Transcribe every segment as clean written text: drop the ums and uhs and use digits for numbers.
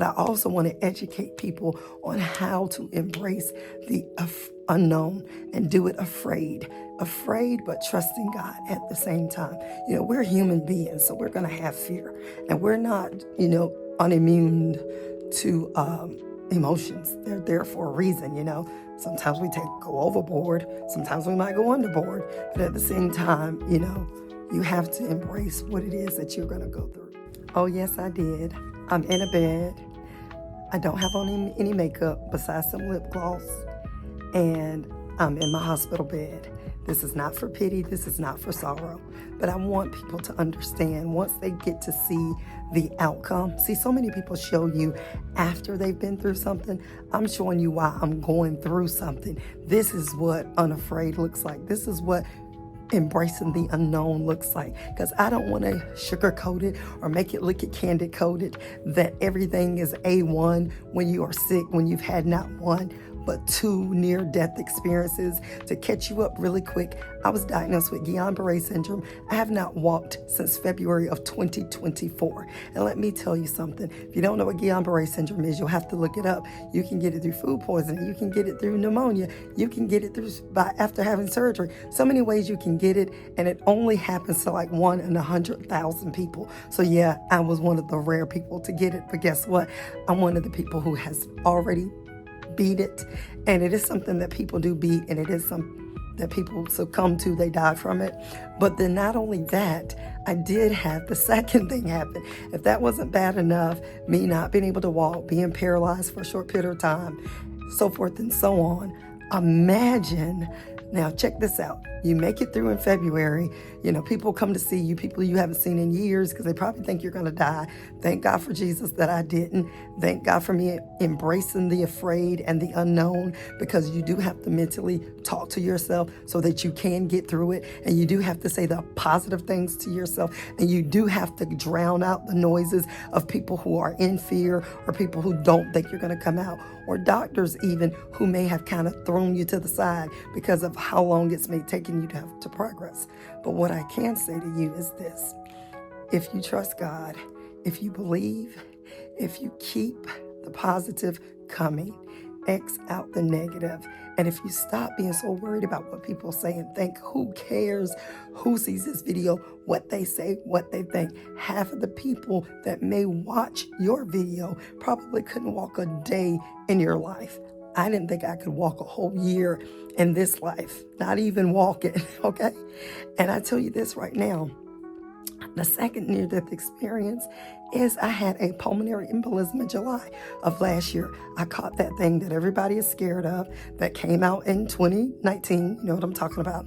but I also want to educate people on how to embrace the unknown and do it afraid, but trusting God at the same time. We're human beings, so we're going to have fear, and we're not, unimmune to emotions. They're there for a reason. Sometimes we go overboard, sometimes we might go underboard, but at the same time, you have to embrace what it is that you're going to go through. Oh yes, I did. I'm in a bed. I don't have on any makeup besides some lip gloss, and I'm in my hospital bed. This is not for pity, this is not for sorrow, but I want people to understand once they get to see the outcome. See, so many people show you after they've been through something. I'm showing you why I'm going through something. This is what unafraid looks like. This is what embracing the unknown looks like, because I don't want to sugarcoat it or make it look candy coated that everything is A1 when you are sick, when you've had not one but two near-death experiences. To catch you up really quick, I was diagnosed with Guillain-Barré Syndrome. I have not walked since February of 2024. And let me tell you something. If you don't know what Guillain-Barré Syndrome is, you'll have to look it up. You can get it through food poisoning. You can get it through pneumonia. You can get it through after having surgery. So many ways you can get it, and it only happens to like 1 in 100,000 people. So yeah, I was one of the rare people to get it. But guess what? I'm one of the people who has already beat it, and it is something that people do beat, and it is something that people succumb to. They die from it. But then not only that, I did have the second thing happen. If that wasn't bad enough, me not being able to walk, being paralyzed for a short period of time, so forth and so on, imagine, now check this out. You make it through in February, people come to see you, people you haven't seen in years, because they probably think you're going to die. Thank God for Jesus that I didn't. Thank God for me embracing the afraid and the unknown, because you do have to mentally talk to yourself so that you can get through it. And you do have to say the positive things to yourself. And you do have to drown out the noises of people who are in fear, or people who don't think you're going to come out, or doctors even who may have kind of thrown you to the side because of how long it's taken you to have to progress. But what I can say to you is this: if you trust God, if you believe, if you keep the positive coming, X out the negative, and if you stop being so worried about what people say and think, who cares who sees this video, what they say, what they think. Half of the people that may watch your video probably couldn't walk a day in your life. I didn't think I could walk a whole year in this life, not even walk it, okay? And I tell you this right now, the second near-death experience is I had a pulmonary embolism in July of last year. I caught that thing that everybody is scared of that came out in 2019, you know what I'm talking about.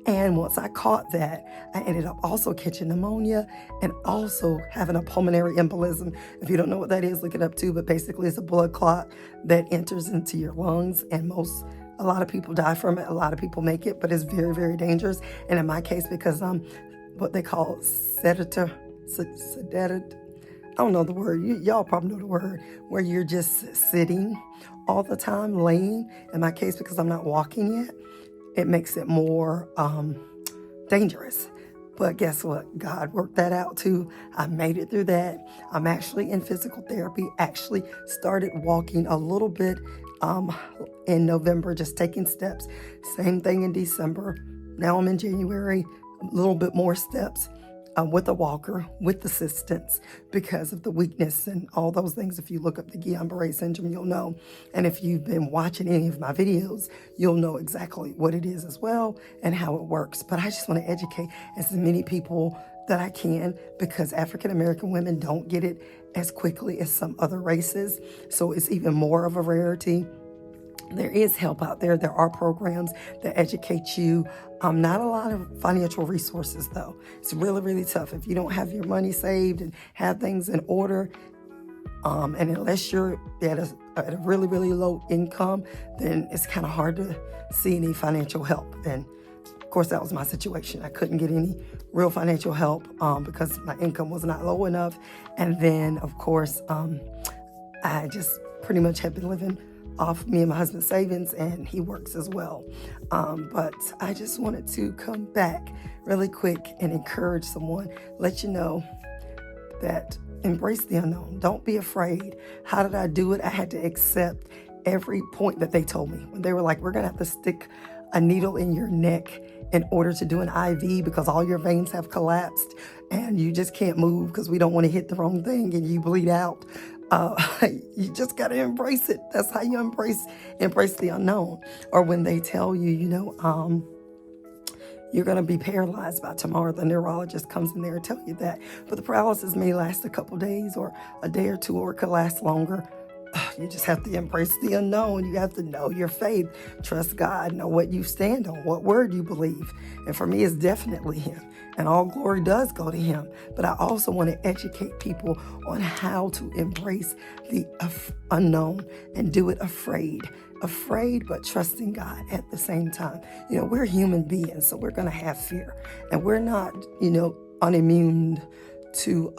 And once I caught that, I ended up also catching pneumonia and also having a pulmonary embolism. If you don't know what that is, look it up too. But basically, it's a blood clot that enters into your lungs, and a lot of people die from it. A lot of people make it, but it's very, very dangerous. And in my case, because I'm what they call sedated. I don't know the word. Y'all probably know the word, where you're just sitting all the time, laying. In my case, because I'm not walking yet, it makes it more dangerous. But guess what? God worked that out too. I made it through that. I'm actually in physical therapy. Actually started walking a little bit in November, just taking steps. Same thing in December. Now I'm in January, a little bit more steps. With a walker, with assistance, because of the weakness and all those things. If you look up the Guillain-Barré Syndrome, you'll know. And if you've been watching any of my videos, you'll know exactly what it is as well and how it works. But I just want to educate as many people that I can, because African-American women don't get it as quickly as some other races. So it's even more of a rarity. There is help out there. There are programs that educate you. Not a lot of financial resources, though. It's really, really tough. If you don't have your money saved and have things in order, and unless you're at a really, really low income, then it's kind of hard to see any financial help. And of course, that was my situation. I couldn't get any real financial help because my income was not low enough. And then, of course, I just pretty much had been living off me and my husband's savings, and he works as well. But I just wanted to come back really quick and encourage someone, let you know that embrace the unknown. Don't be afraid. How did I do it? I had to accept every point that they told me. When they were like, we're going to have to stick a needle in your neck in order to do an IV because all your veins have collapsed and you just can't move because we don't want to hit the wrong thing and you bleed out. You just got to embrace it. That's how you embrace the unknown. Or when they tell you, you're going to be paralyzed by tomorrow. The neurologist comes in there and tell you that. But the paralysis may last a couple days or a day or two, or it could last longer. You just have to embrace the unknown. You have to know your faith. Trust God. Know what you stand on, what word you believe. And for me, it's definitely Him. And all glory does go to Him. But I also want to educate people on how to embrace the unknown and do it afraid. Afraid, but trusting God at the same time. We're human beings, so we're going to have fear. And we're not, unimmune to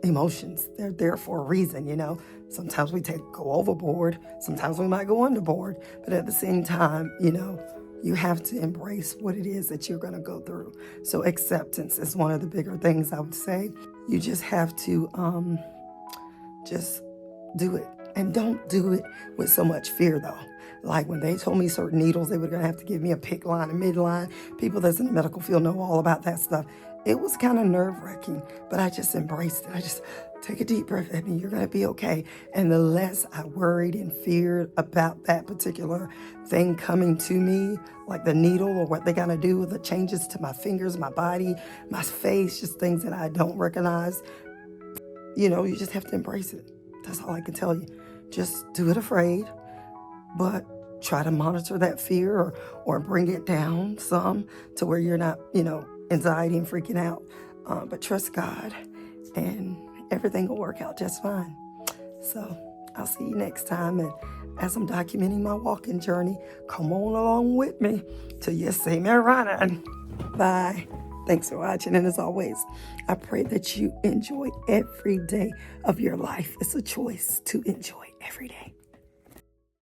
emotions. They're there for a reason, Sometimes we go overboard. Sometimes we might go underboard. But at the same time, you have to embrace what it is that you're going to go through. So acceptance is one of the bigger things I would say. You just have to just do it. And don't do it with so much fear, though. Like when they told me certain needles, they were going to have to give me a PICC line, a midline. People that's in the medical field know all about that stuff. It was kind of nerve-wracking, but I just embraced it. I just take a deep breath. You're going to be okay. And the less I worried and feared about that particular thing coming to me, like the needle or what they're going to do with the changes to my fingers, my body, my face, just things that I don't recognize, you just have to embrace it. That's all I can tell you. Just do it afraid, but try to monitor that fear or bring it down some to where you're not, anxiety and freaking out. But trust God and everything will work out just fine. So I'll see you next time. And as I'm documenting my walking journey, come on along with me till you see me running. Bye. Thanks for watching. And as always, I pray that you enjoy every day of your life. It's a choice to enjoy every day.